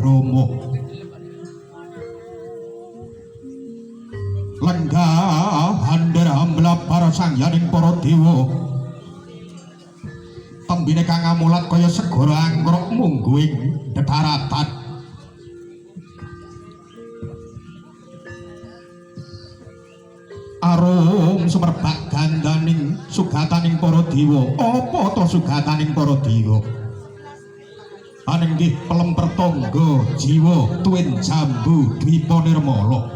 Rama lenggah handher hamblap para sangyaning para dewa tembine kang amulat kaya segara angkruk mungguing dedaratan arum sumerbak gandaning sugataning para dewa apa to sugataning para dewa anenggih pelem pertangga jiwa tuwin jambu dwipa nirmala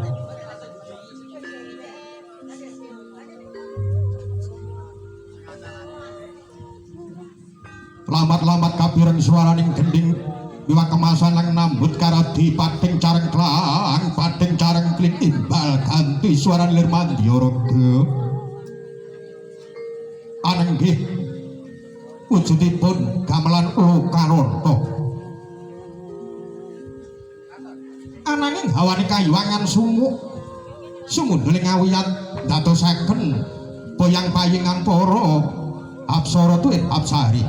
lambat-lambat kabireng swaraning gending wiwak kemasan lang nambut karadi pating careng klang pating careng klik imbal ganti suara lir mandiyaraga anenggih wujudipun gamelan Lokananta ananging hawane kayuwangan sumuk sumundeling awiyat dadosaken boyang-payingan para apsara tuwin apsari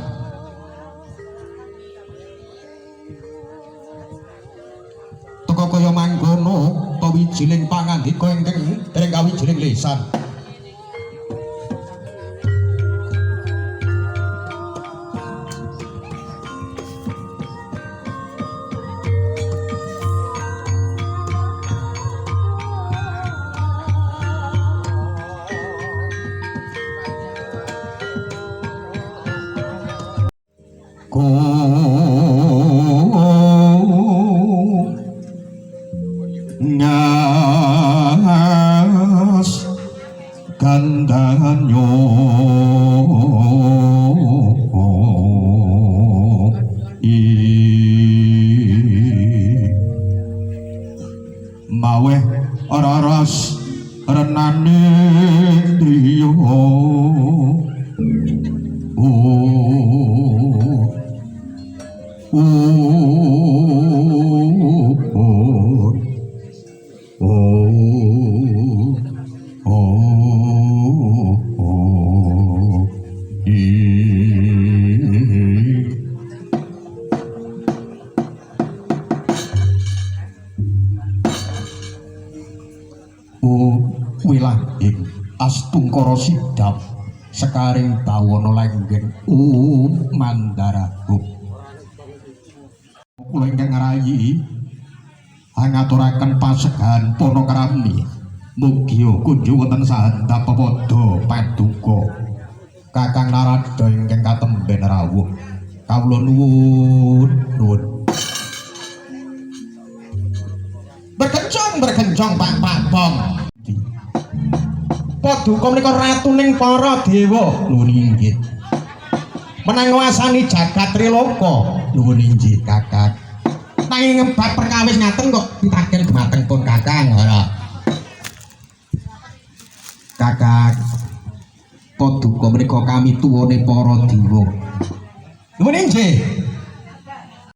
teka kaya mangkono ta wijining pangandika ingkang dereng kawijining lisan ngas gandanyo maweh raras renane driya wilanging astungkara sidap sekaring bawana lenggeng mandarahu kula ingkang ngarayi ngaturaken pasegahan Panakrami mugi kunjung wonten sahandap pepodo paduka Kakang Narada ingkang katemben rawuh kawula nuwun berkencang Pak Bong paduka menika ratuning para dewa nuwun inggih menang nguasani jagat triloka nuwun inggih Kakang nanging bab perkawis ngaten kok pitaken dumateng pun Kakang ora Kakang paduka menika kami tuwane para dewa nuwun inggih